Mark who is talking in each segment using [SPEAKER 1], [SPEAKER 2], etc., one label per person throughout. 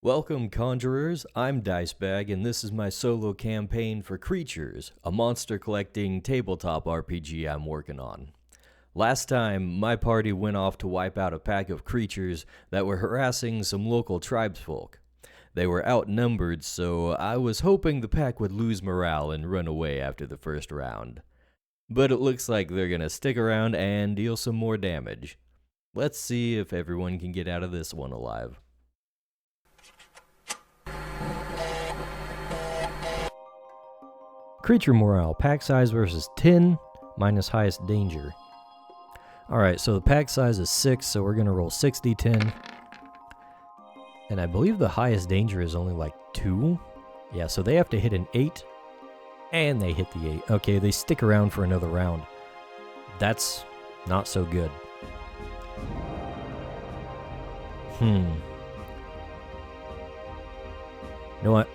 [SPEAKER 1] Welcome, Conjurers. I'm Dicebag, and this is my solo campaign for Crytures, a monster collecting tabletop RPG I'm working on. Last time, my party went off to wipe out a pack of creatures that were harassing some local tribesfolk. They were outnumbered, so I was hoping the pack would lose morale and run away after the first round. But it looks like they're gonna stick around and deal some more damage. Let's see if everyone can get out of this one alive. Creature morale, pack size versus 10, minus highest danger. Alright, so the pack size is 6, so we're going to roll 6d10. And I believe the highest danger is only like 2. Yeah, so they have to hit an 8, and they hit the 8. Okay, they stick around for another round. That's not so good. You know what?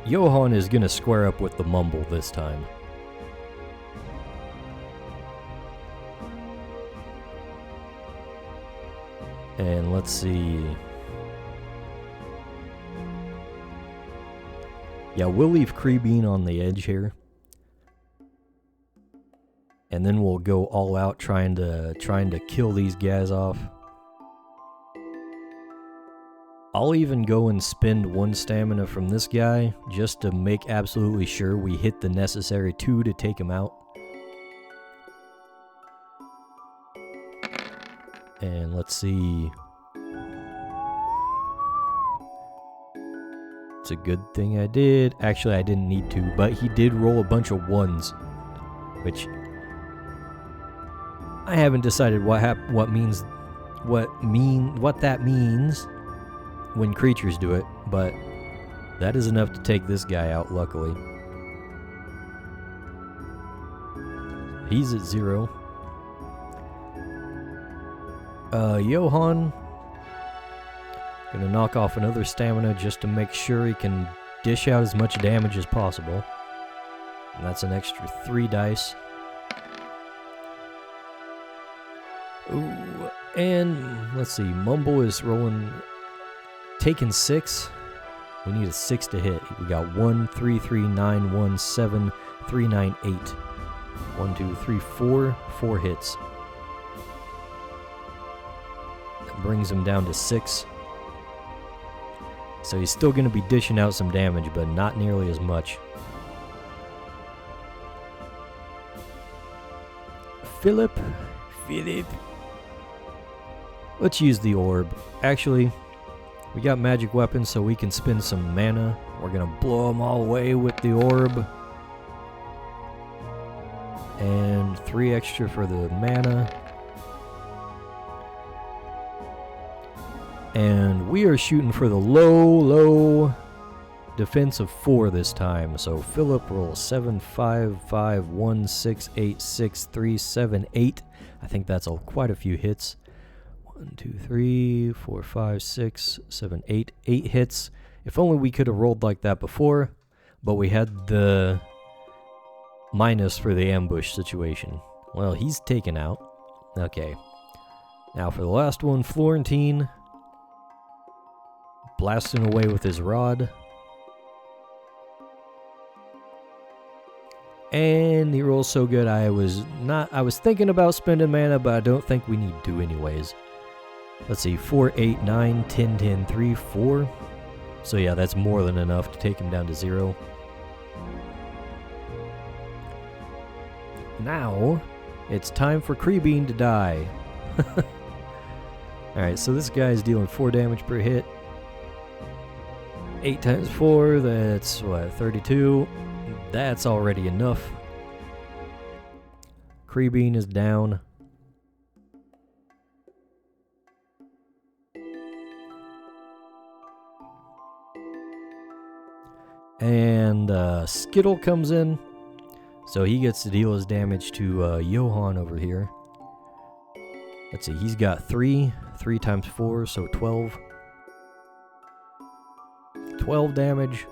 [SPEAKER 1] Johan is going to square up with the Mumble this time. And let's see. Yeah, we'll leave Creebean on the edge here. And then we'll go all out trying to kill these guys off. I'll even go and spend 1 stamina from this guy just to make absolutely sure we hit the necessary 2 to take him out. And let's see. It's a good thing I did. Actually, I didn't need to, but he did roll a bunch of 1s, which I haven't decided what that means when creatures do it, but that is enough to take this guy out, luckily. He's at 0. Johan, gonna knock off another stamina just to make sure he can dish out as much damage as possible. And that's an extra 3 dice. Ooh, and let's see, Mumble is taking 6. We need a 6 to hit. We got 1, 3, 3, 9, 1, 7, 3, 9, 8. 1, 2, 3, 4. 4 hits. That brings him down to 6. So he's still going to be dishing out some damage, but not nearly as much. Philip. Let's use the orb. Actually, we got magic weapons, so we can spend some mana. We're gonna blow them all away with the orb. And 3 extra for the mana. And we are shooting for the low defense of 4 this time. So Philip rolls 7, 5, 5, 1, 6, 8, 6, 3, 7, 8. I think that's quite a few hits. 1, 2, 3, 4, 5, 6, 7, 8. 8 hits. If only we could have rolled like that before, but we had the minus for the ambush situation. Well, he's taken out. Okay. Now for the last one, Florentine. Blasting away with his rod. And he rolls so good, I was thinking about spending mana, but I don't think we need to anyways. Let's see, 4, 8, 9, 10, 10, 3, 4. So yeah, that's more than enough to take him down to 0. Now, it's time for Creebean to die. Alright, so this guy is dealing 4 damage per hit. 8 times 4, that's what, 32? That's already enough. Creebean is down. And Skittle comes in, so he gets to deal his damage to Johan over here. Let's see, he's got 3 times 4, so 12. 12 damage.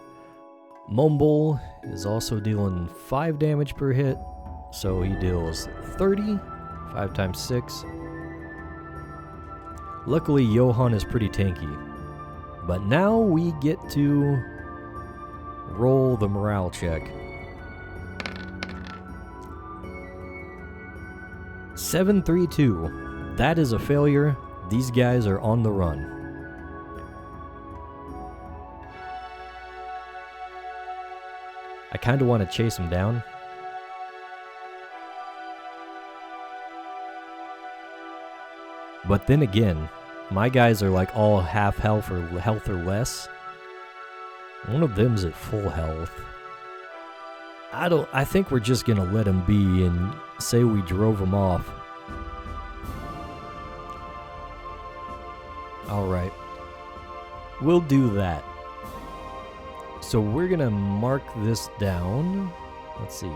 [SPEAKER 1] Mumble is also dealing 5 damage per hit, so he deals 30. 5 times 6. Luckily, Johan is pretty tanky. But now we get to roll the morale check. 732. That is a failure. These guys are on the run. I kind of want to chase them down. But then again, my guys are like all half health or less. One of them's at full health. I think we're just gonna let him be and say we drove him off. Alright. We'll do that. So we're gonna mark this down. Let's see.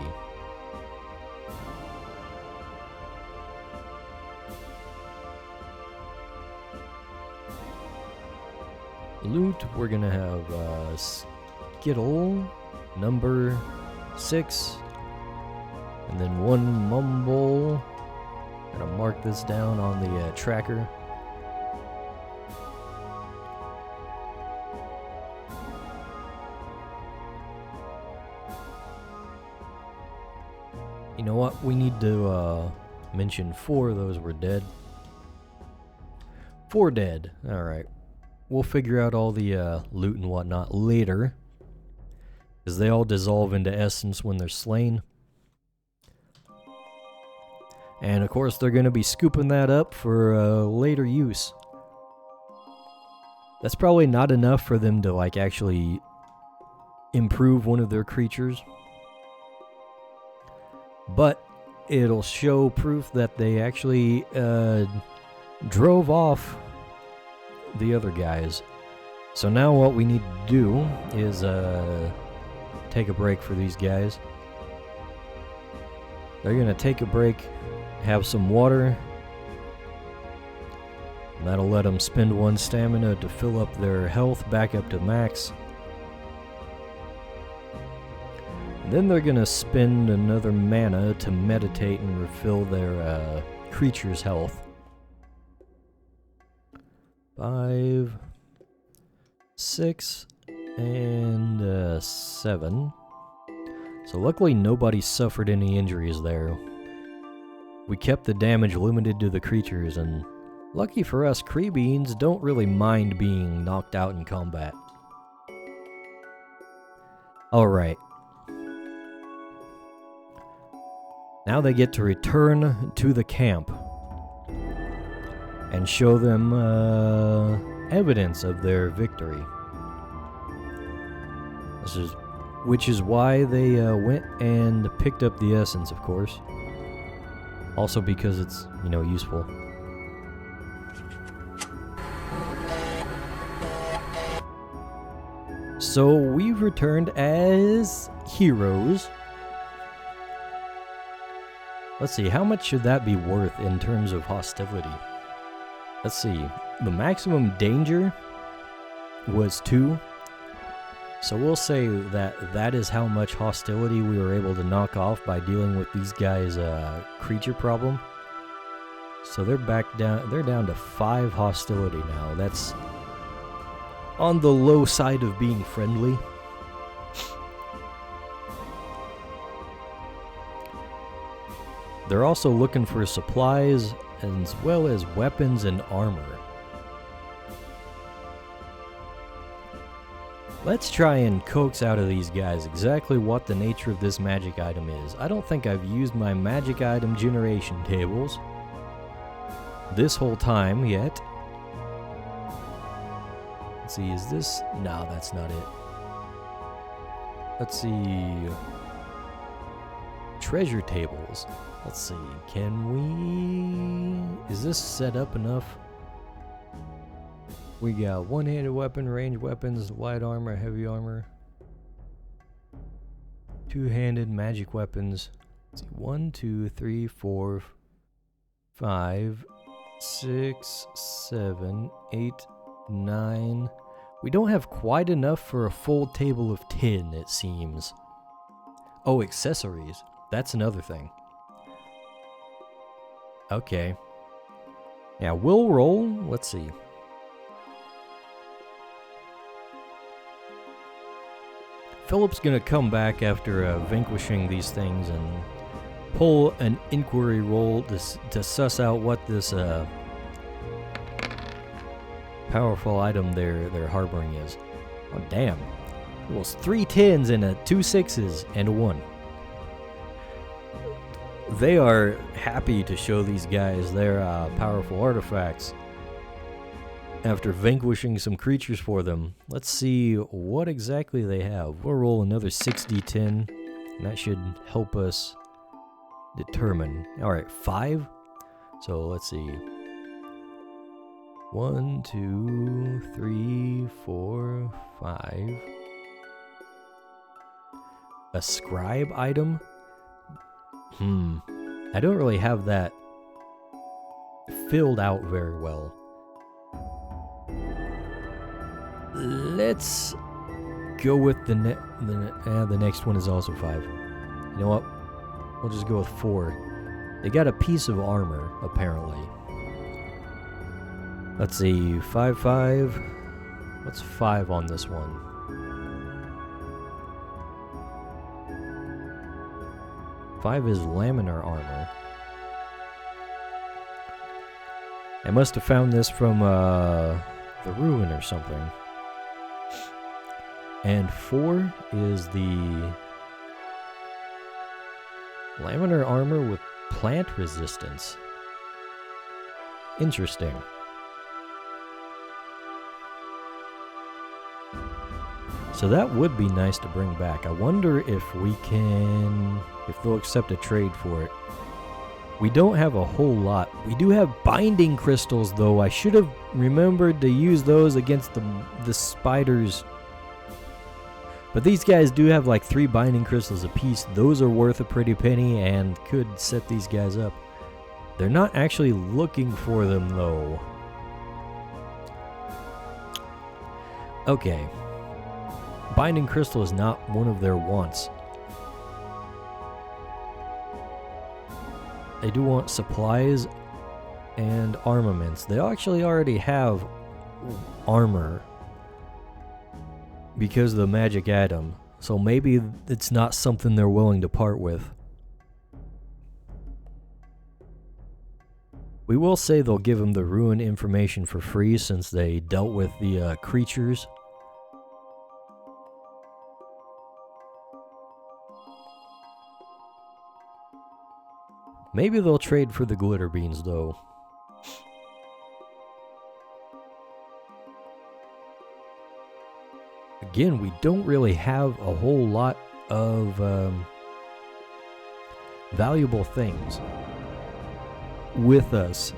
[SPEAKER 1] Loot, we're gonna have Skittle, number 6, and then 1 Mumble. I'm gonna mark this down on the tracker. You know what? We need to mention 4 of those were dead. 4 dead. Alright. We'll figure out all the loot and whatnot later, because they all dissolve into essence when they're slain. And of course they're going to be scooping that up for later use. That's probably not enough for them to like actually improve one of their creatures, but it'll show proof that they actually drove off the other guys. So now what we need to do is take a break for these guys. They're gonna take a break, have some water, and that'll let them spend 1 stamina to fill up their health back up to max. And then they're gonna spend another mana to meditate and refill their creature's health. 5, 6, and 7. So luckily nobody suffered any injuries there. We kept the damage limited to the creatures, and lucky for us, Creebeans don't really mind being knocked out in combat. Alright. Now they get to return to the camp and show them evidence of their victory. Which is why they went and picked up the essence, of course. Also because it's, you know, useful. So we've returned as heroes. Let's see, how much should that be worth in terms of hostility? Let's see, the maximum danger was 2. So we'll say that that is how much hostility we were able to knock off by dealing with these guys' creature problem. So they're down to 5 hostility now. That's on the low side of being friendly. They're also looking for supplies as well as weapons and armor. Let's try and coax out of these guys exactly what the nature of this magic item is. I don't think I've used my magic item generation tables this whole time yet. Let's see, is this? No, that's not it. Let's see. Treasure tables. Let's see, can we... Is this set up enough? We got one-handed weapon, ranged weapons, light armor, heavy armor. Two-handed magic weapons. Let's see, 1, 2, 3, 4, 5, 6, 7, 8, 9. We don't have quite enough for a full table of 10, it seems. Oh, accessories. That's another thing. Okay. Yeah, we'll roll. Let's see. Philip's gonna come back after vanquishing these things and pull an inquiry roll to suss out what this powerful item they're harboring is. Oh damn! Well, it's 3 10s and 2 6s and a 1. They are happy to show these guys their powerful artifacts after vanquishing some creatures for them. Let's see what exactly they have. We'll roll another 6d10, and that should help us determine. Alright, 5. So let's see. 1, 2, 3, 4, 5. A scribe item? I don't really have that filled out very well. Let's go with the next one is also 5. You know what? We'll just go with 4. They got a piece of armor, apparently. Let's see, 5, 5. What's 5 on this one? Five is laminar armor. I must have found this from the ruin or something. And 4 is the laminar armor with plant resistance. Interesting. So that would be nice to bring back. I wonder if they'll accept a trade for it. We don't have a whole lot. We do have binding crystals, though. I should have remembered to use those against the spiders. But these guys do have like 3 binding crystals apiece. Those are worth a pretty penny and could set these guys up. They're not actually looking for them, though. Okay. Binding crystal is not one of their wants. They do want supplies and armaments. They actually already have armor because of the magic atom. So maybe it's not something they're willing to part with. We will say they'll give them the ruin information for free since they dealt with the creatures. Maybe they'll trade for the glitter beans, though. Again, we don't really have a whole lot of valuable things with us.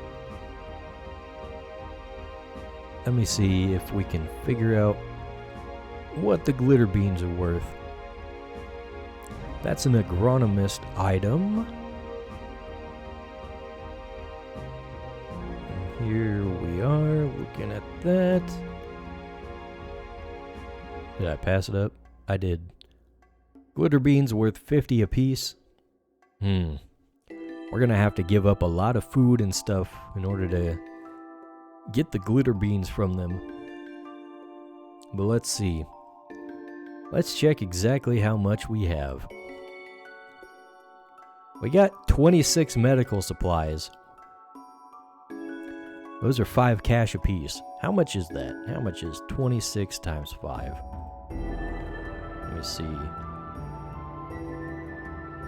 [SPEAKER 1] Let me see if we can figure out what the glitter beans are worth. That's an agronomist item. Here we are, looking at that. Did I pass it up? I did. Glitter beans worth 50 apiece. We're gonna have to give up a lot of food and stuff in order to get the glitter beans from them. But let's see. Let's check exactly how much we have. We got 26 medical supplies. Those are 5 cash apiece. How much is that? How much is 26 times 5? Let me see.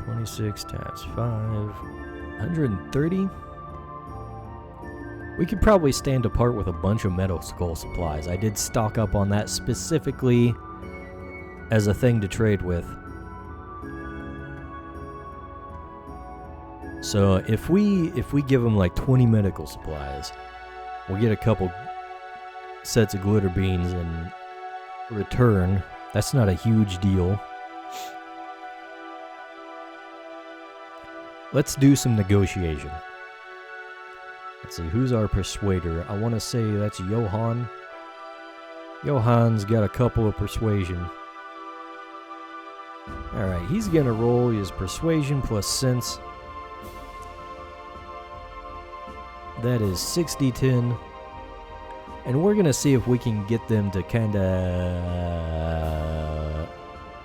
[SPEAKER 1] 26 times 5. 130? We could probably stand apart with a bunch of medical supplies. I did stock up on that specifically as a thing to trade with. So if we give them like 20 medical supplies, we'll get a couple sets of glitter beans in return. That's not a huge deal. Let's do some negotiation. Let's see, who's our persuader? I want to say that's Johan. Johan's got a couple of persuasion. Alright, he's going to roll his persuasion plus sense. That is 6d10. And we're going to see if we can get them to kind of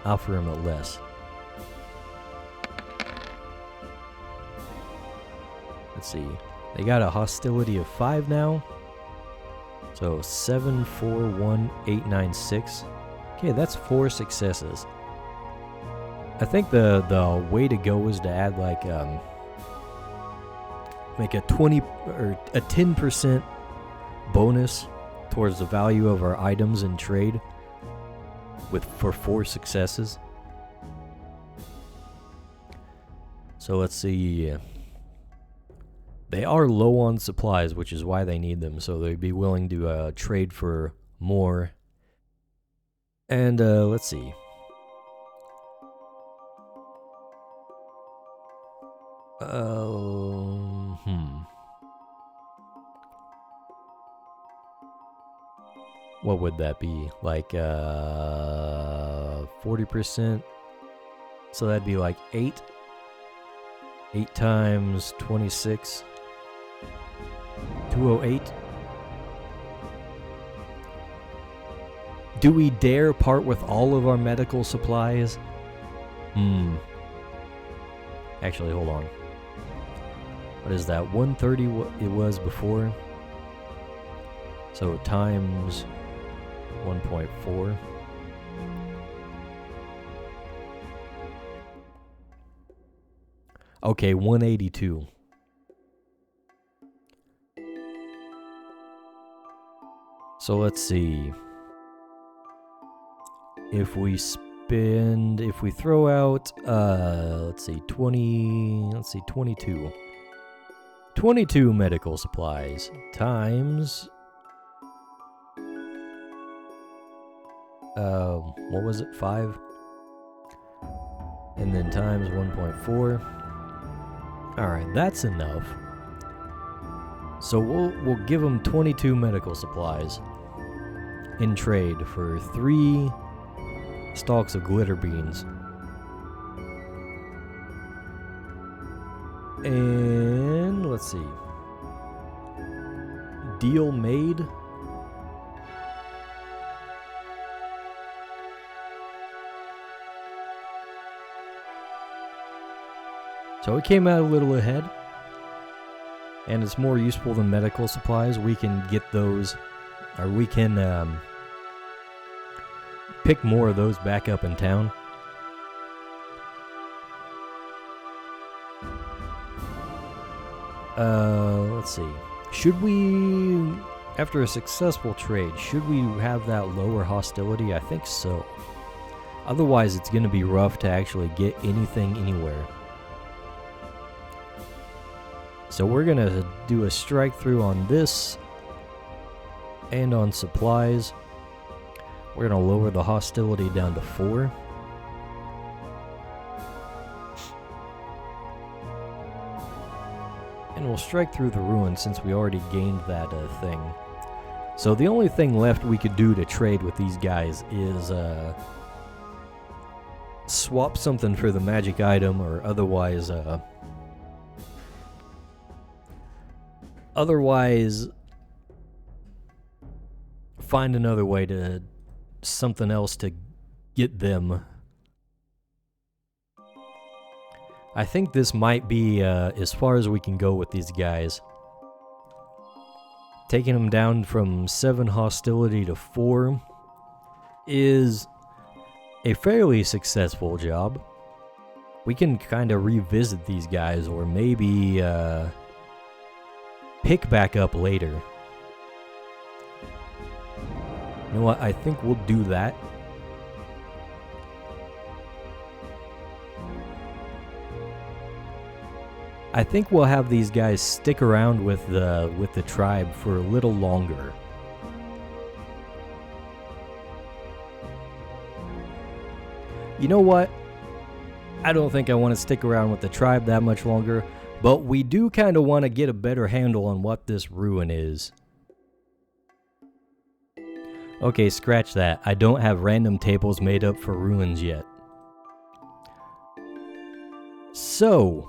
[SPEAKER 1] offer him at less. Let's see. They got a hostility of 5 now. So 7, 4, 1, 8, 9, 6. Okay, that's 4 successes. I think the way to go is to add like make a 20 or a 10% bonus towards the value of our items in trade for 4 successes. So let's see. They are low on supplies, which is why they need them. So they'd be willing to trade for more. And let's see. What would that be? Like 40%. So that'd be like 8. 8 times 26. 208. Do we dare part with all of our medical supplies? Actually, hold on. What is that? 130 what it was before? So times 1.4. Okay, 182. So let's see. If we throw out, let's see, 22. 22 medical supplies times, what was it, 5? And then times 1.4. Alright, that's enough. So we'll give them 22 medical supplies in trade for 3 stalks of glitter beans. And let's see. Deal made. So it came out a little ahead. And it's more useful than medical supplies. We can get those, or we can pick more of those back up in town. Let's see. Should we, after a successful trade, should we have that lower hostility? I think so. Otherwise, it's going to be rough to actually get anything anywhere. So we're going to do a strike through on this and on supplies. We're going to lower the hostility down to 4. And we'll strike through the ruins since we already gained that thing. So the only thing left we could do to trade with these guys is swap something for the magic item, or otherwise find another way to something else to get them. I think this might be as far as we can go with these guys. Taking them down from 7 hostility to 4 is a fairly successful job. We can kind of revisit these guys, or maybe pick back up later. You know what? I think we'll do that. I think we'll have these guys stick around with the tribe for a little longer. You know what? I don't think I want to stick around with the tribe that much longer, but we do kind of want to get a better handle on what this ruin is. Okay, scratch that. I don't have random tables made up for ruins yet. So,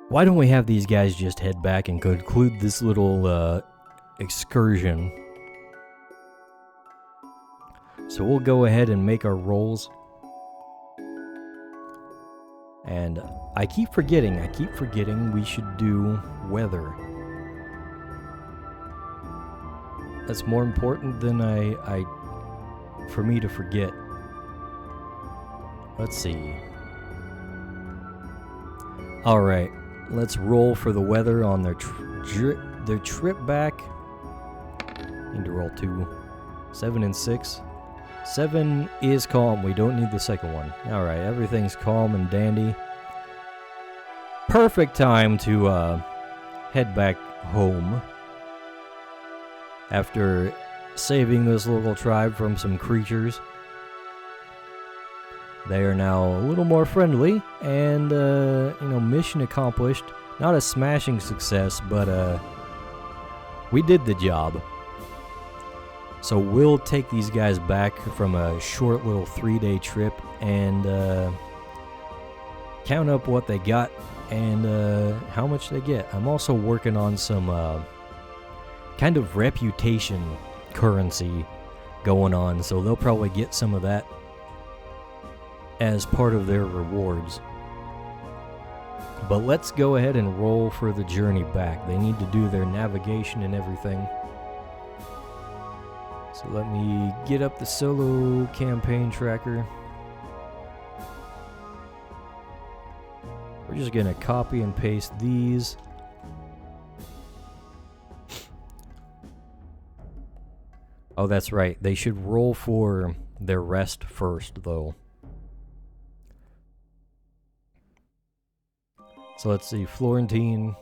[SPEAKER 1] why don't we have these guys just head back and conclude this little excursion? So we'll go ahead and make our rolls. And I keep forgetting we should do weather. That's more important than for me to forget. Let's see. Alright, let's roll for the weather on their trip back. Need to roll 2. 7 and 6. 7 is calm. We don't need the second one. Alright, everything's calm and dandy. Perfect time to head back home. After saving this local tribe from some creatures. They are now a little more friendly, and, mission accomplished. Not a smashing success, but, we did the job. So we'll take these guys back from a short little 3-day trip and, count up what they got and, how much they get. I'm also working on some, kind of reputation currency going on, so they'll probably get some of that as part of their rewards. But let's go ahead and roll for the journey back. They need to do their navigation and everything. So let me get up the solo campaign tracker. We're just gonna copy and paste these. Oh, that's right. They should roll for their rest first, though. So let's see, Florentine,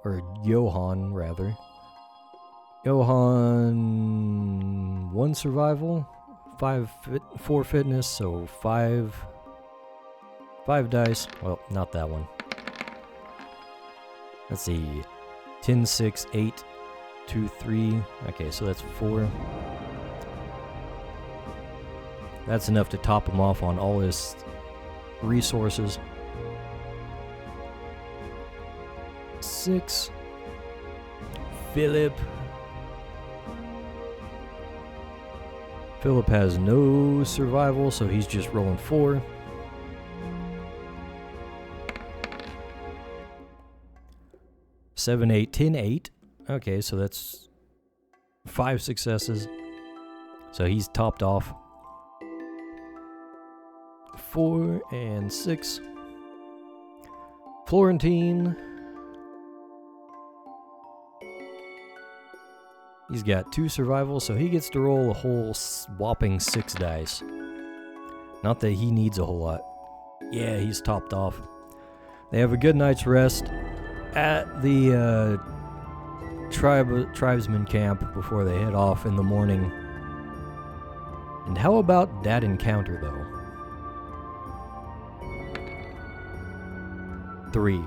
[SPEAKER 1] or Johan, rather. Johan, 1 survival, 4 fitness, so 5 dice. Well, not that one. Let's see, 10, 6, 8, 2, 3. Okay, so that's 4. That's enough to top him off on all his resources. 6. Philip. Philip has no survival, so he's just rolling 4. 7, 8, 10, 8. Okay, so that's 5 successes. So he's topped off. 4 and 6. Florentine. He's got 2 survival, so he gets to roll a whole whopping 6 dice. Not that he needs a whole lot. Yeah, he's topped off. They have a good night's rest at the tribesman camp before they head off in the morning. And how about that encounter, though? 3.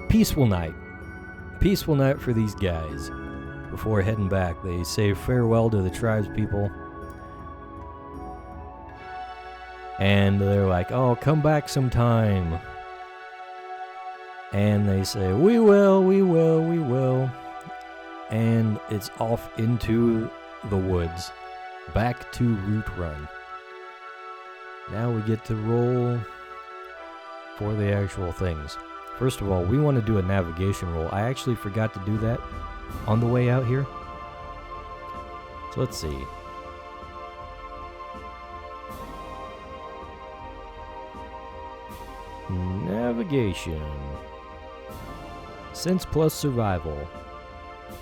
[SPEAKER 1] Peaceful night. Peaceful night for these guys. Before heading back, they say farewell to the tribespeople. And they're like, oh, come back sometime. And they say, we will, we will, we will. And it's off into the woods. Back to Route Run. Now we get to roll for the actual things. First of all, we want to do a navigation roll. I actually forgot to do that on the way out here. So let's see. Navigation. Sense plus survival.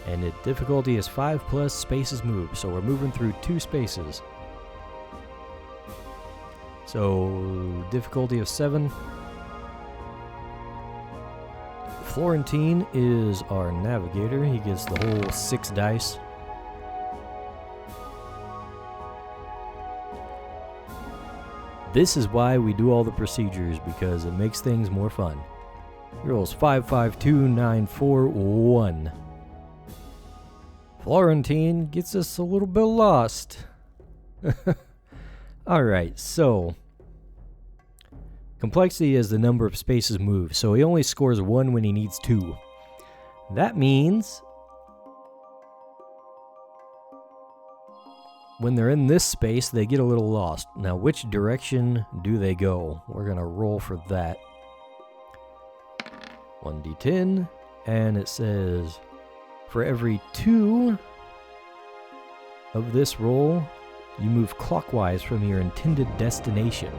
[SPEAKER 1] And the difficulty is 5 plus spaces moved. So we're moving through 2 spaces. So difficulty of 7. Florentine is our navigator. He gets the whole 6 dice. This is why we do all the procedures, because it makes things more fun. He rolls 5, 5, 2, 9, 4, 1. Florentine gets us a little bit lost. Alright, so complexity is the number of spaces moved, so he only scores 1 when he needs 2. That means when they're in this space, they get a little lost. Now, which direction do they go? We're going to roll for that. 1d10, and it says, for every 2 of this roll, you move clockwise from your intended destination.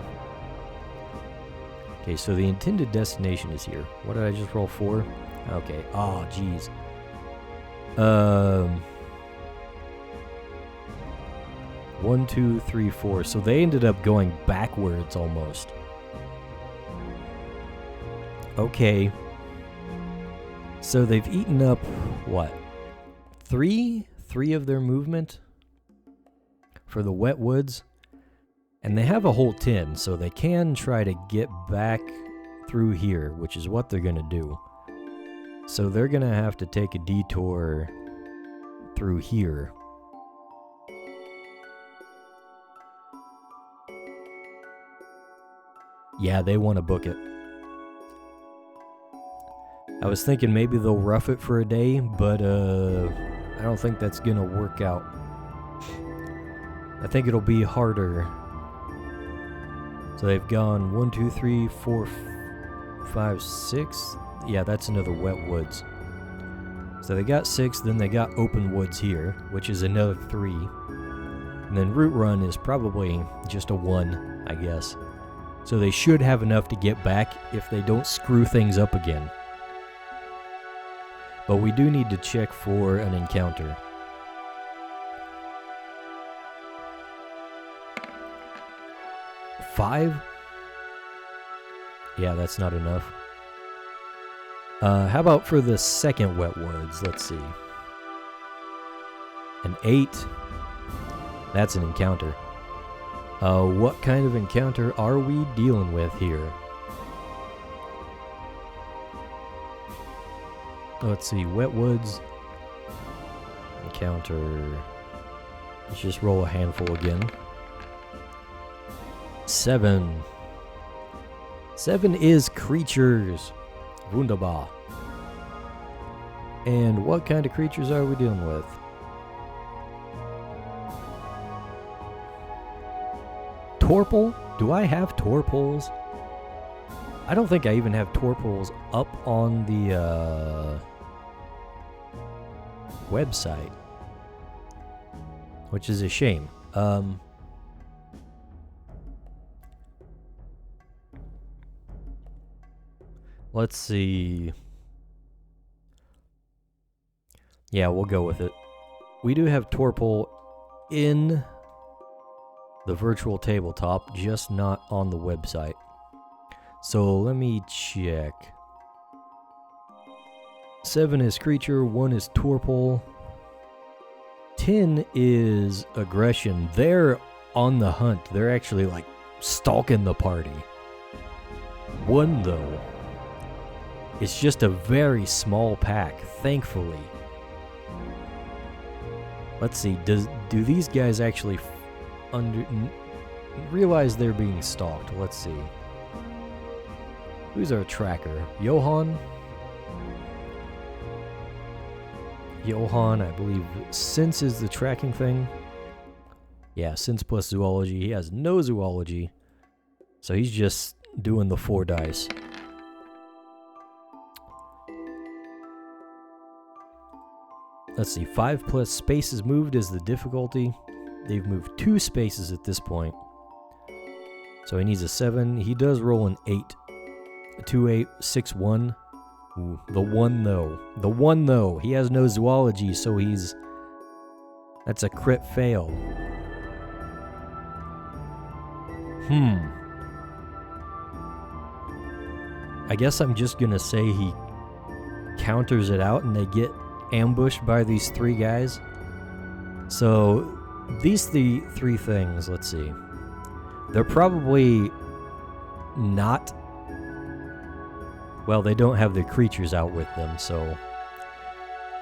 [SPEAKER 1] Okay, so the intended destination is here. What did I just roll for? Okay, oh, jeez. 1, 2, 3, 4. So they ended up going backwards almost. Okay. So they've eaten up, what? 3 of their movement for the wet woods. And they have a whole 10, so they can try to get back through here, which is what they're going to do. So they're going to have to take a detour through here. Yeah, they want to book it. I was thinking maybe they'll rough it for a day, but I don't think that's going to work out. I think it'll be harder. So they've gone 1, 2, 3, 4, 5, 6. Yeah, that's another wet woods. So they got 6, then they got open woods here, which is another 3. And then route run is probably just a 1, I guess. So they should have enough to get back if they don't screw things up again. But we do need to check for an encounter. Five? Yeah, that's not enough. How about for the second wet woods? Let's see. An 8. That's an encounter. What kind of encounter are we dealing with here? Let's see, wet woods. Encounter. Let's just roll a handful again. 7. 7 is creatures. Wunderbar. And what kind of creatures are we dealing with? Torpal? Do I have Torpals? I don't think I even have Torpals up on the website, which is a shame. Let's see. Yeah, we'll go with it. We do have Torpal in the virtual tabletop, just not on the website. So let me check. 7 is creature, 1 is Torpal. 10 is aggression. They're on the hunt. They're actually like stalking the party. 1 though, it's just a very small pack, thankfully. Let's see, do these guys actually realize they're being stalked? Let's see. Who's our tracker? Johan? Johan, I believe, sense is the tracking thing. Yeah, sense plus zoology. He has no zoology. So he's just doing the 4 dice. Let's see, 5 plus spaces moved is the difficulty. They've moved 2 spaces at this point. So he needs a 7. He does roll an 8. A 2, 8, 6, 1. Ooh, the 1 though. The 1 though. He has no zoology, so he's... That's a crit fail. I guess I'm just gonna say he counters it out and they get ambushed by these 3 guys. So these 3 things, let's see. They're probably not... Well, they don't have their creatures out with them, so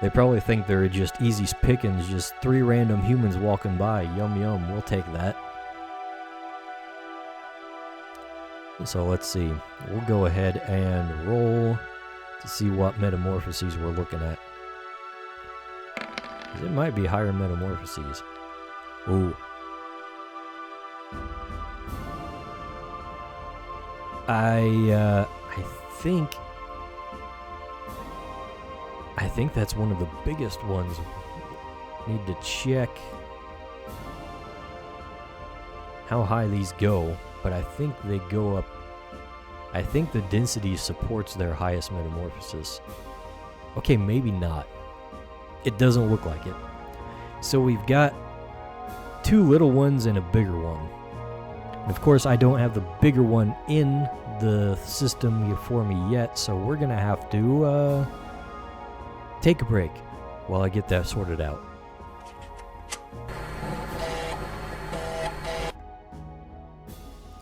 [SPEAKER 1] they probably think they're just easy pickings, just 3 random humans walking by. Yum yum, we'll take that. So let's see. We'll go ahead and roll to see what metamorphoses we're looking at. It might be higher metamorphoses. Ooh, I think that's one of the biggest ones. Need to check how high these go, but I think they go up. I think the density supports their highest metamorphosis. Okay, maybe not. It doesn't look like it. So we've got 2 little ones and a bigger one. And of course, I don't have the bigger one in the system for me yet, so we're gonna have to take a break while I get that sorted out.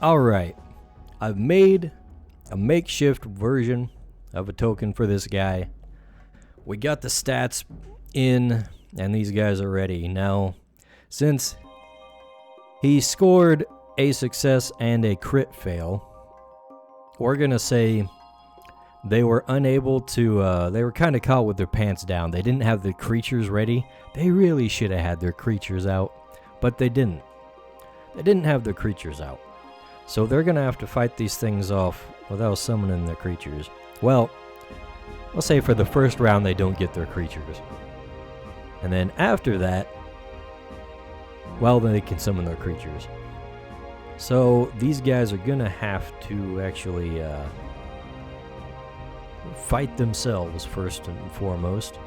[SPEAKER 1] Alright, I've made a makeshift version of a token for this guy. We got the stats in, and these guys are ready. Now, since he scored a success and a crit fail, we're gonna say they were unable to, they were kind of caught with their pants down. They didn't have the creatures ready. They really should have had their creatures out, but they didn't. They didn't have their creatures out. So they're gonna have to fight these things off without summoning their creatures. Well, I'll say for the first round they don't get their creatures. And then after that, well, then they can summon their creatures. So these guys are gonna have to actually fight themselves first and foremost.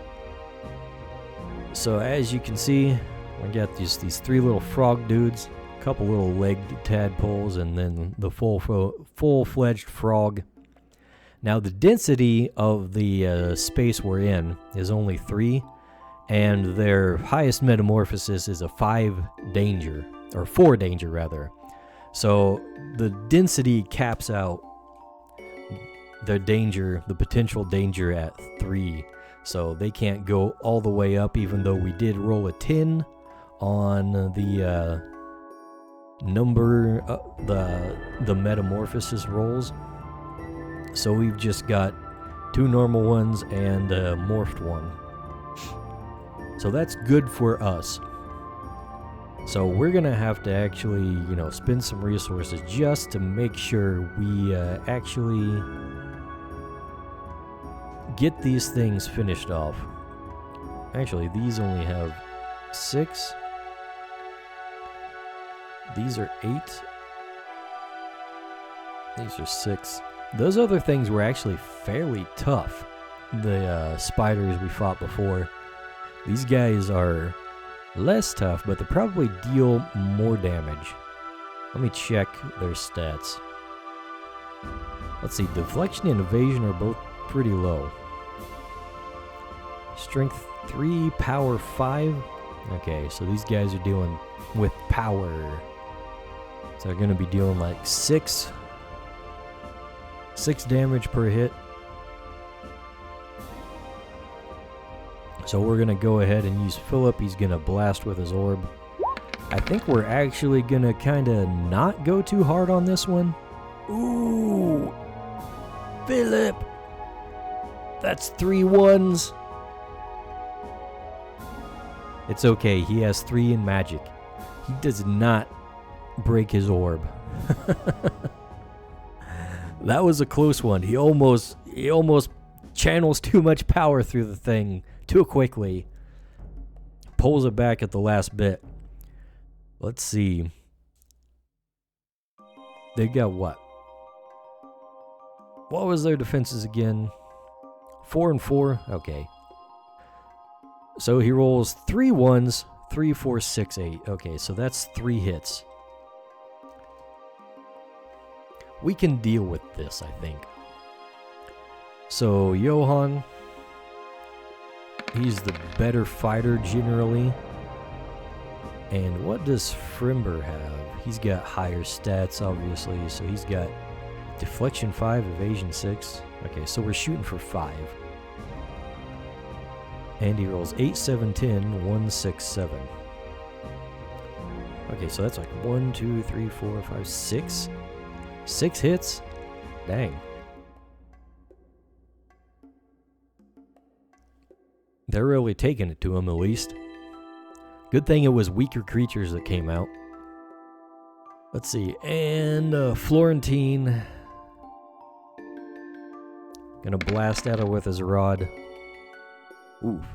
[SPEAKER 1] So as you can see, we got these 3 little frog dudes, a couple little legged tadpoles, and then the full-fledged frog. Now the density of the space we're in is only 3, and their highest metamorphosis is a 4 danger rather. So the density caps out the potential danger at 3. So they can't go all the way up, even though we did roll a 10 on the number, the metamorphosis rolls. So we've just got 2 normal ones and a morphed one. So that's good for us. So we're gonna have to actually, spend some resources just to make sure we actually get these things finished off. Actually, these only have 6. These are 8. These are 6. Those other things were actually fairly tough. The spiders we fought before. These guys are less tough, but they probably deal more damage. Let me check their stats. Let's see, deflection and evasion are both pretty low. Strength 3, power 5. Okay, so these guys are dealing with power. So they're going to be dealing like 6 damage per hit. So we're going to go ahead and use Philip. He's going to blast with his orb. I think we're actually going to kind of not go too hard on this one. Ooh! Philip! That's 3 ones. It's okay. He has 3 in magic. He does not break his orb. That was a close one. He almost channels too much power through the thing too quickly. Pulls it back at the last bit. Let's see. They got what? What was their defenses again? 4 and 4? Okay. So he rolls 3 ones, 3, 4, 6, 8. Okay, so that's 3 hits. We can deal with this, I think. So Johan, he's the better fighter generally. And what does Frimber have? He's got higher stats, obviously. So he's got deflection 5, evasion 6. Okay, so we're shooting for 5. And he rolls 8, 7, 10, 1, 6, 7. Okay, so that's like 1, 2, 3, 4, 5, 6. 6 hits? Dang. They're really taking it to him, at least. Good thing it was weaker creatures that came out. Let's see. And Florentine. Gonna blast at her with his rod. Oof.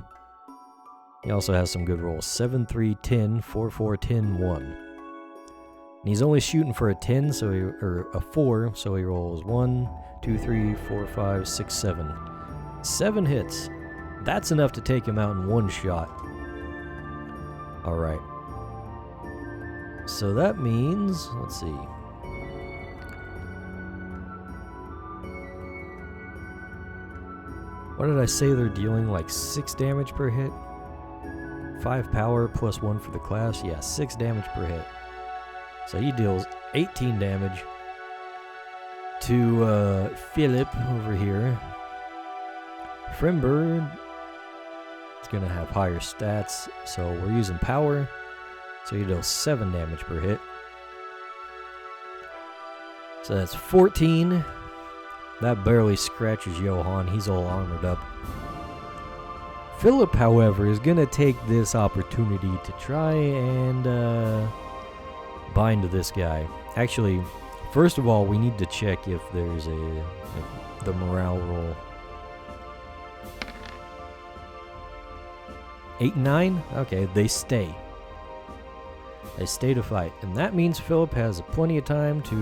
[SPEAKER 1] He also has some good rolls. 7, 3, 10, 4, 4, 10, 1. And he's only shooting for a 10, so or a 4, so he rolls 1, 2, 3, 4, 5, 6, 7. 7 hits. That's enough to take him out in one shot. Alright. So that means, let's see. What did I say they're dealing? Like 6 damage per hit? 5 power plus 1 for the class. Yeah, 6 damage per hit. So he deals 18 damage to Philip over here. Frimbird is going to have higher stats, so we're using power. So he deals 7 damage per hit. So that's 14. That barely scratches Johann. He's all armored up. Philip, however, is going to take this opportunity to try and bind this guy. Actually, first of all, we need to check if there's the morale roll. 8 and 9? Okay, they stay. They stay to fight. And that means Philip has plenty of time to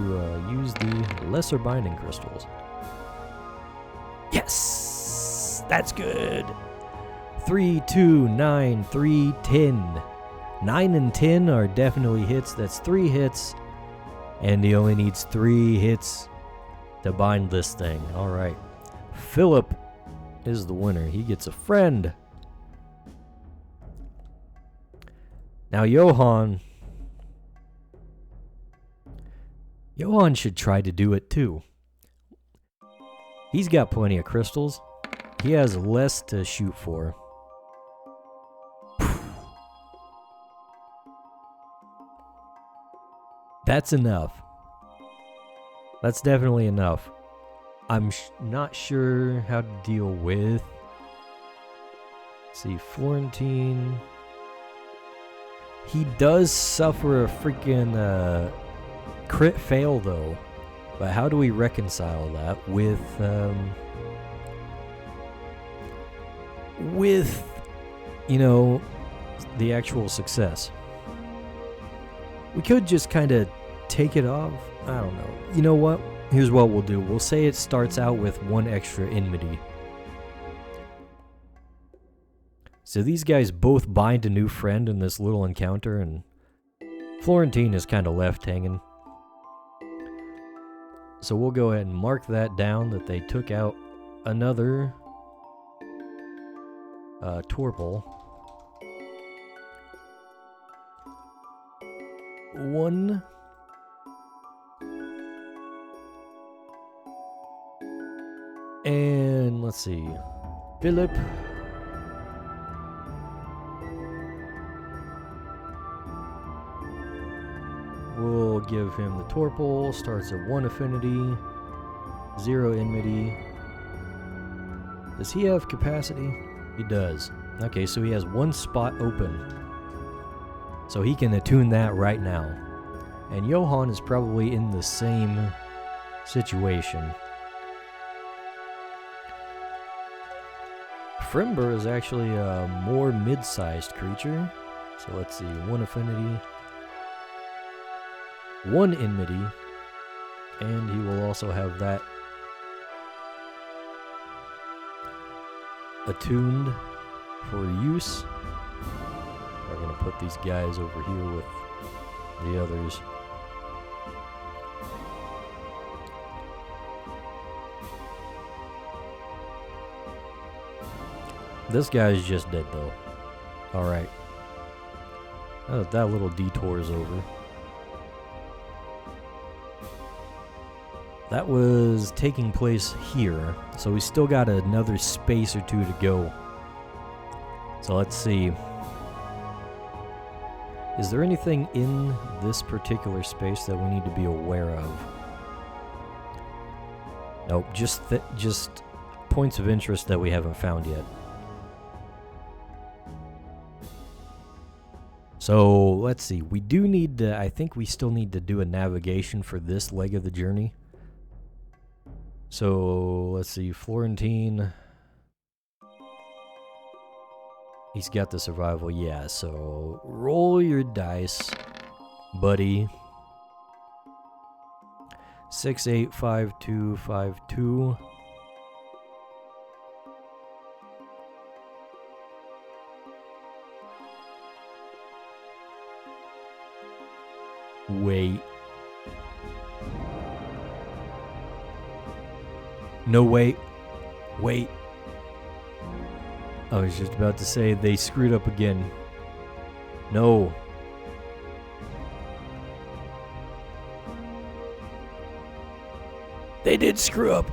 [SPEAKER 1] use the lesser binding crystals. Yes! That's good! 3, 2, 9, 3, 10. 9 and 10 are definitely hits. That's 3 hits. And he only needs 3 hits to bind this thing. Alright. Philip is the winner. He gets a friend. Now Johann should try to do it too. He's got plenty of crystals. He has less to shoot for. That's enough. That's definitely enough. I'm not sure how to deal with... Let's see, Florentine... He does suffer a freaking crit fail though. But how do we reconcile that with you know, the actual success? We could just kind of take it off. I don't know. You know what? Here's what we'll do. We'll say it starts out with 1 extra enmity. So these guys both bind a new friend in this little encounter, and Florentine is kind of left hanging. So we'll go ahead and mark that down, that they took out another Torpal. 1. And let's see. Philip. We'll give him the Torpal. Starts at 1 affinity, 0 enmity. Does he have capacity? He does. Okay, so he has 1 spot open. So he can attune that right now. And Johann is probably in the same situation. Frimber is actually a more mid-sized creature. So let's see, 1 affinity, 1 enmity, and he will also have that attuned for use. We're going to put these guys over here with the others. This guy's just dead though. Alright. That little detour is over. That was taking place here, so we still got another space or 2 to go. So let's see. Is there anything in this particular space that we need to be aware of? Nope, just points of interest that we haven't found yet. So let's see. We do need to, I think we still need to do a navigation for this leg of the journey. So, let's see. Florentine. He's got the survival. Yeah, so roll your dice, buddy. 685252. Wait. No, wait. Wait. I was just about to say they screwed up again. No. They did screw up.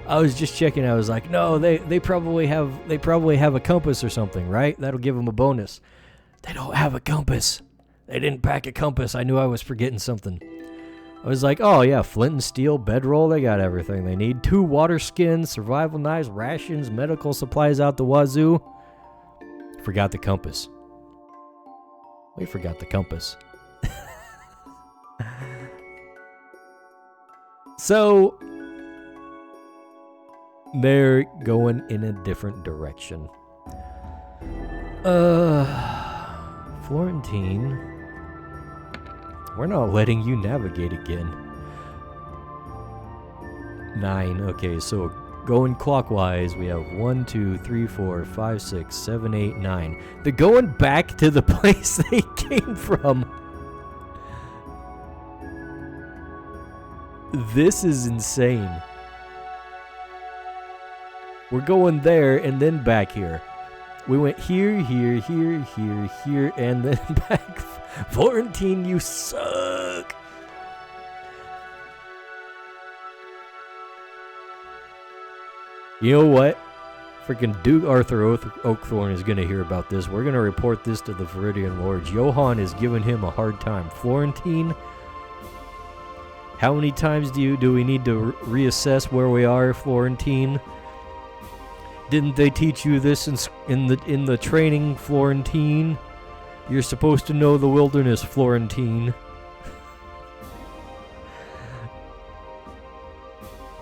[SPEAKER 1] I was just checking. I was like, no, they probably have a compass or something, right? That'll give them a bonus. They don't have a compass. They didn't pack a compass. I knew I was forgetting something. I was like, oh yeah, flint and steel, bedroll, they got everything they need. 2 water skins, survival knives, rations, medical supplies out the wazoo. Forgot the compass. We forgot the compass. So, they're going in a different direction. Florentine, we're not letting you navigate again. 9. Okay, so going clockwise, we have 1, 2, 3, 4, 5, 6, 7, 8, 9. They're going back to the place they came from. This is insane. We're going there and then back here. We went here, here, here, here, here, and then back. Florentine, you suck. You know what? Freaking Duke Arthur Oakthorn is going to hear about this. We're going to report this to the Viridian Lords. Johann is giving him a hard time. Florentine, how many times do we need to reassess where we are, Florentine? Didn't they teach you this in the training, Florentine? You're supposed to know the wilderness, Florentine.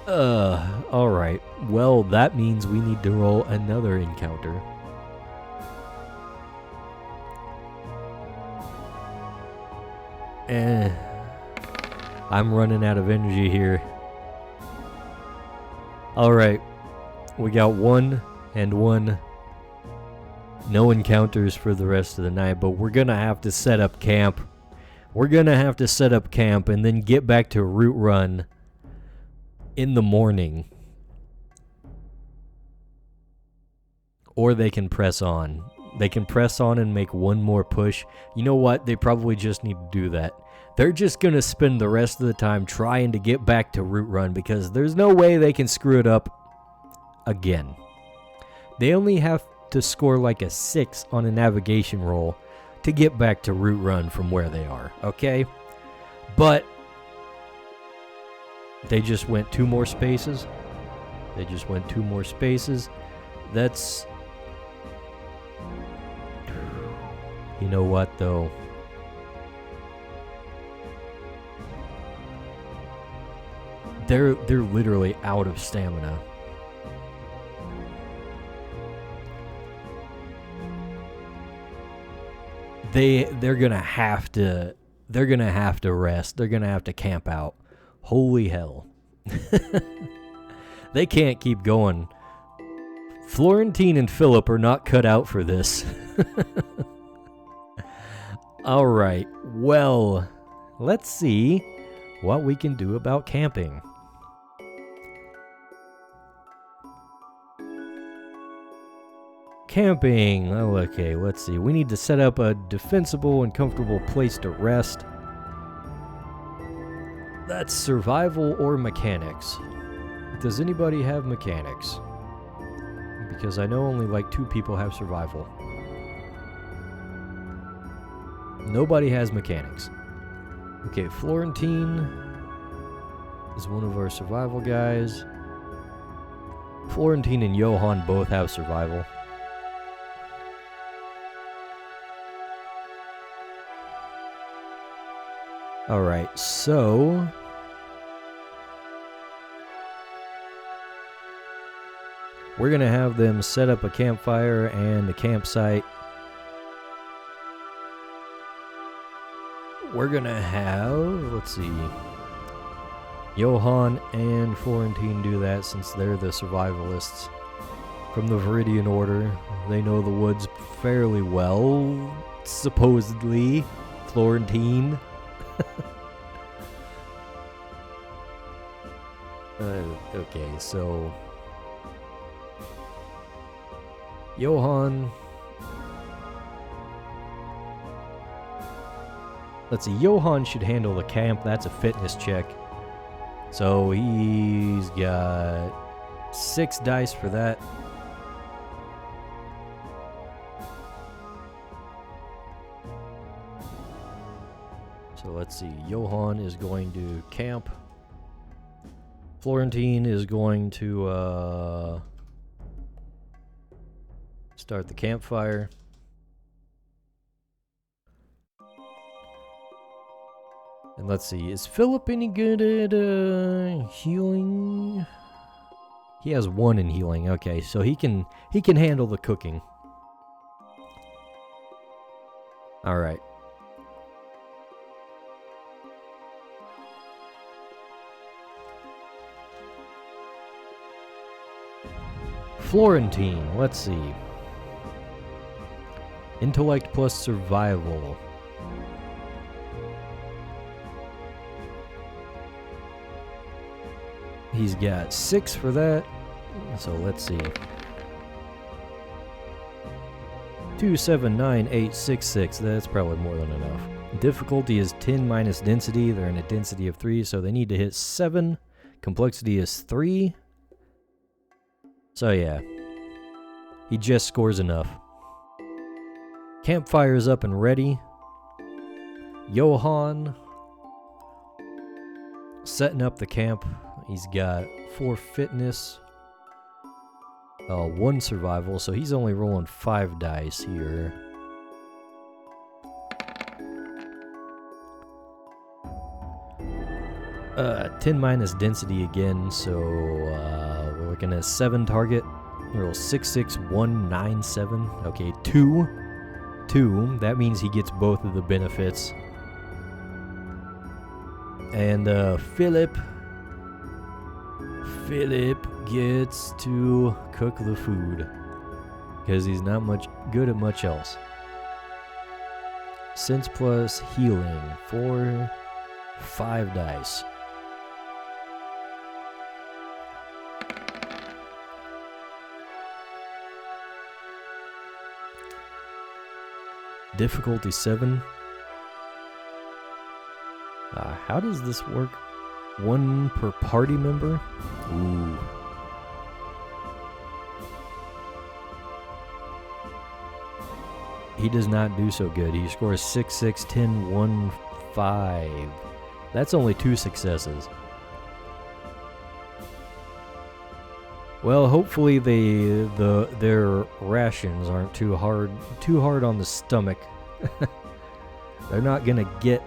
[SPEAKER 1] Alright. Well, that means we need to roll another encounter. I'm running out of energy here. Alright. We got 1 and 1. No encounters for the rest of the night, but we're going to have to set up camp. We're going to have to set up camp and then get back to Route Run in the morning. Or they can press on. They can press on and make one more push. You know what? They probably just need to do that. They're just going to spend the rest of the time trying to get back to Route Run because there's no way they can screw it up again. They only have to score like a 6 on a navigation roll to get back to Route Run from where they are, okay? But they just went 2 more spaces. They just went 2 more spaces. That's... You know what, though? They're literally out of stamina. They're gonna have to rest. They're gonna have to camp out. Holy hell. They can't keep going. Florentine and Philip are not cut out for this. Alright, well, let's see what we can do about camping. Camping. Oh, okay, let's see. We need to set up a defensible and comfortable place to rest. That's survival or mechanics. Does anybody have mechanics? Because I know only like 2 people have survival. Nobody has mechanics. Okay, Florentine is one of our survival guys. Florentine and Johann both have survival. Alright, so We're going to have them set up a campfire and a campsite. We're going to have, let's see, Johan and Florentine do that since they're the survivalists from the Viridian Order. They know the woods fairly well, supposedly. Florentine. Okay, so Johan. Let's see, Johan should handle the camp. That's a fitness check. So he's got 6 dice for that. So let's see, Johan is going to camp. Florentine is going to start the campfire. And let's see, is Philip any good at healing? He has 1 in healing. Okay, so he can handle the cooking. All right. Florentine, let's see. Intellect plus survival. He's got 6 for that. So let's see. 2, 7, 9, 8, 6, 6. That's probably more than enough. Difficulty is 10 minus density. They're in a density of 3, so they need to hit 7. Complexity is 3. So yeah, he just scores enough. Campfire's up and ready. Johan setting up the camp. He's got 4 fitness, 1 survival, so he's only rolling 5 dice here. Uh, 10 minus density again, so we're looking at 7 target. Roll 6, 6, 1, 9, 7. Okay, 2. 2. That means he gets both of the benefits. And Philip gets to cook the food because he's not much good at much else. Sense plus healing for 5 dice. Difficulty 7. How does this work? 1 per party member? Ooh. He does not do so good. He scores 6, 6, 10, 1, 5. That's only 2 successes. Well, hopefully their rations aren't too hard on the stomach. They're not gonna get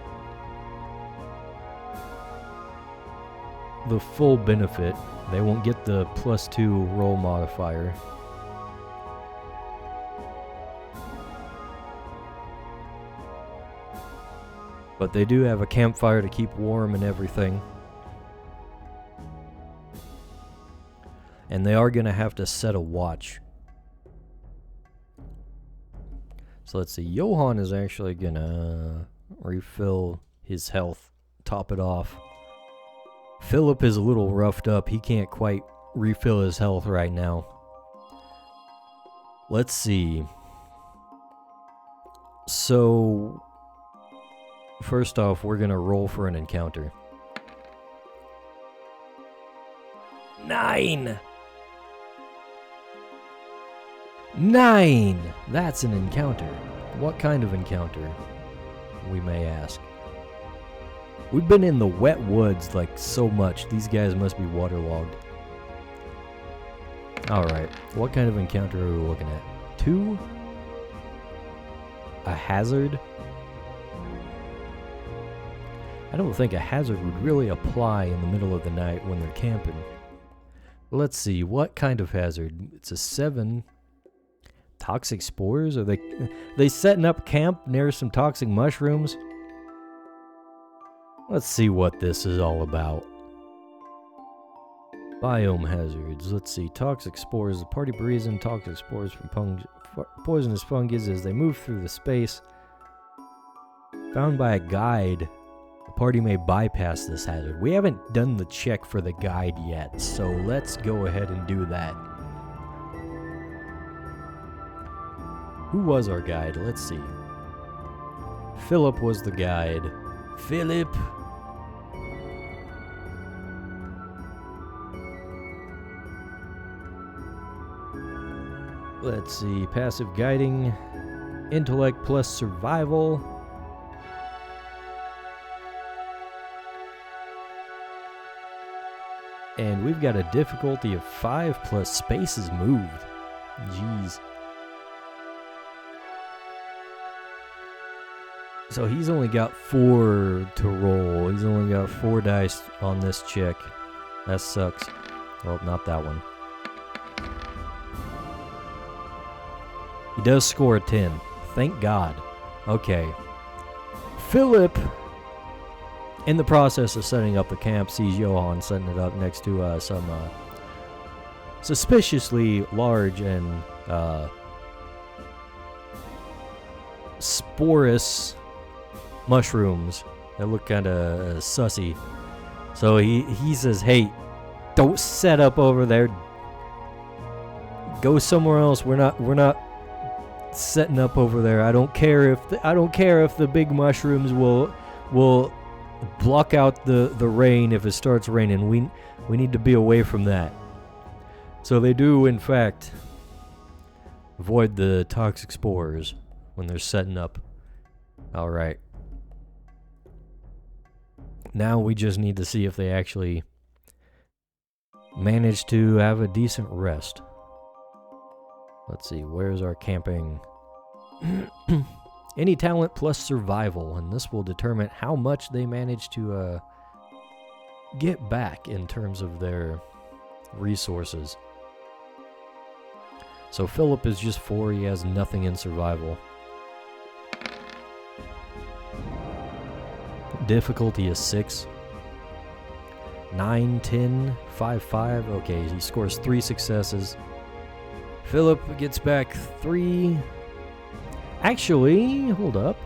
[SPEAKER 1] the full benefit. They won't get the +2 roll modifier. But they do have a campfire to keep warm and everything. And they are going to have to set a watch. So let's see. Johan is actually going to refill his health, top it off. Philip is a little roughed up. He can't quite refill his health right now. Let's see. So, first off, we're going to roll for an encounter. 9! 9! That's an encounter. What kind of encounter, we may ask? We've been in the wet woods like so much. These guys must be waterlogged. Alright, what kind of encounter are we looking at? 2? A hazard? I don't think a hazard would really apply in the middle of the night when they're camping. Let's see, what kind of hazard? It's a 7. Toxic spores? Are they setting up camp near some toxic mushrooms? Let's see what this is all about. Biome hazards. Let's see. Toxic spores. The party breathes in toxic spores from poisonous fungus as they move through the space. Found by a guide. The party may bypass this hazard. We haven't done the check for the guide yet, so let's go ahead and do that. Who was our guide? Let's see. Philip was the guide. Philip! Let's see. Passive guiding. Intellect plus survival. And we've got a difficulty of 5 plus spaces moved. Jeez. So he's only got 4 to roll. He's only got 4 dice on this check. That sucks. Well, not that one. He does score a 10. Thank God. Okay. Philip, in the process of setting up the camp, sees Johan setting it up next to some suspiciously large and sporous mushrooms that look kind of sussy. So he says, "Hey, don't set up over there. Go somewhere else. We're not setting up over there. I don't care if the big mushrooms will block out the rain if it starts raining. We need to be away from that." So they do, in fact, avoid the toxic spores when they're setting up. All right. Now we just need to see if they actually manage to have a decent rest. Let's see, where's our camping? Any talent plus survival, and this will determine how much they manage to get back in terms of their resources. So Philip is just 4, he has nothing in survival. Difficulty is 6. 9, 10, 5, 5. Okay, he scores 3 successes. Philip gets back 3. Actually, hold up.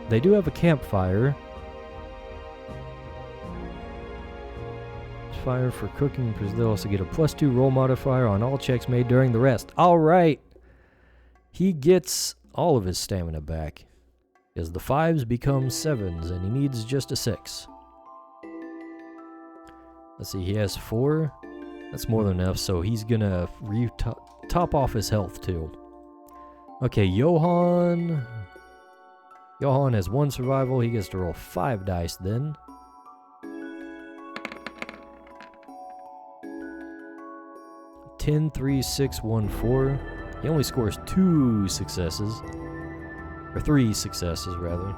[SPEAKER 1] They do have a campfire. Fire for cooking, because they'll also get a +2 roll modifier on all checks made during the rest. Alright! He gets all of his stamina back. Because the 5s become 7s, and he needs just a 6. Let's see, he has 4. That's more than enough, so he's gonna top off his health too. Okay, Johan has 1 survival. He gets to roll 5 dice then. Ten, 3, 6, 1, 4. He only scores 2 successes. Or 3 successes, rather.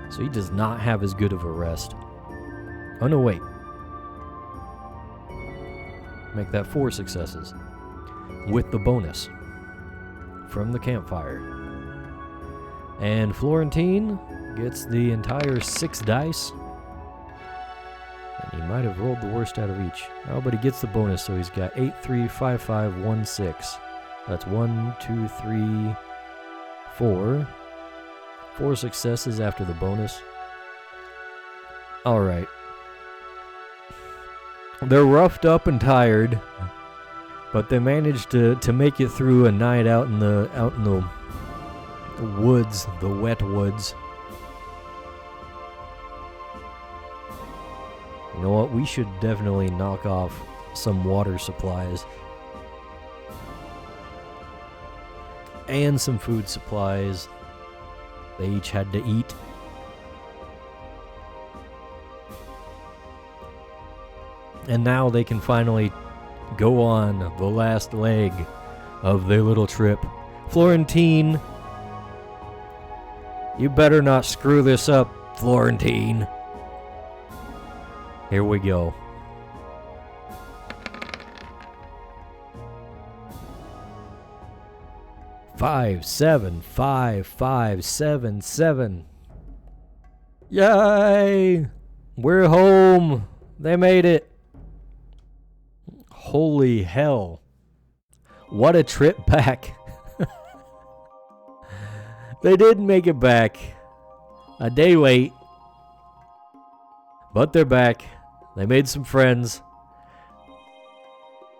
[SPEAKER 1] So he does not have as good of a rest. Oh, no, wait. Make that 4 successes. With the bonus from the campfire. And Florentine gets the entire 6 dice. And he might have rolled the worst out of each. Oh, but he gets the bonus, so he's got 8, 3, 5, 5, 1, 6. That's 1, 2, 3, 4. 4 successes after the bonus. Alright. They're roughed up and tired, but they managed to make it through a night out in the woods, the wet woods. You know what? We should definitely knock off some water supplies. And some food supplies. They each had to eat. And now they can finally go on the last leg of their little trip. Florentine, you better not screw this up, Florentine. Here we go. 57557. Yay! We're home. They made it. Holy hell. What a trip back. They did make it back. A day late. But they're back. They made some friends.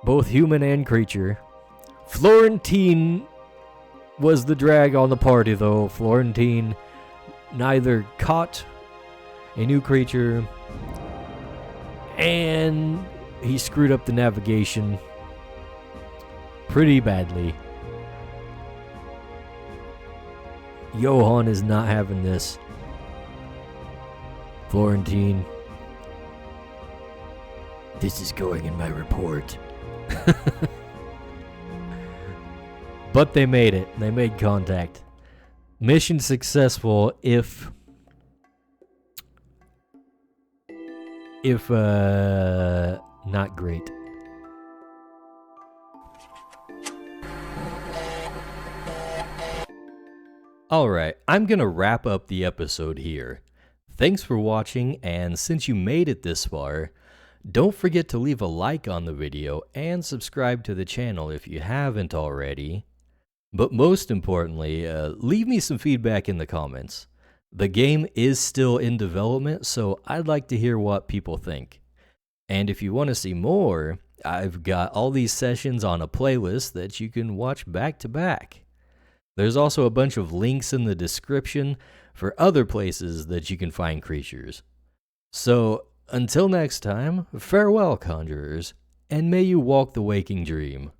[SPEAKER 1] Both human and creature. Florentine was the drag on the party, though. Florentine neither caught a new creature, and he screwed up the navigation pretty badly. Johan is not having this. Florentine, this is going in my report. But they made it. They made contact. Mission successful if not great. Alright, I'm gonna wrap up the episode here. Thanks for watching, and since you made it this far, don't forget to leave a like on the video and subscribe to the channel if you haven't already. But most importantly, leave me some feedback in the comments. The game is still in development, so I'd like to hear what people think. And if you want to see more, I've got all these sessions on a playlist that you can watch back to back. There's also a bunch of links in the description for other places that you can find creatures. So, until next time, farewell, conjurers, and may you walk the waking dream.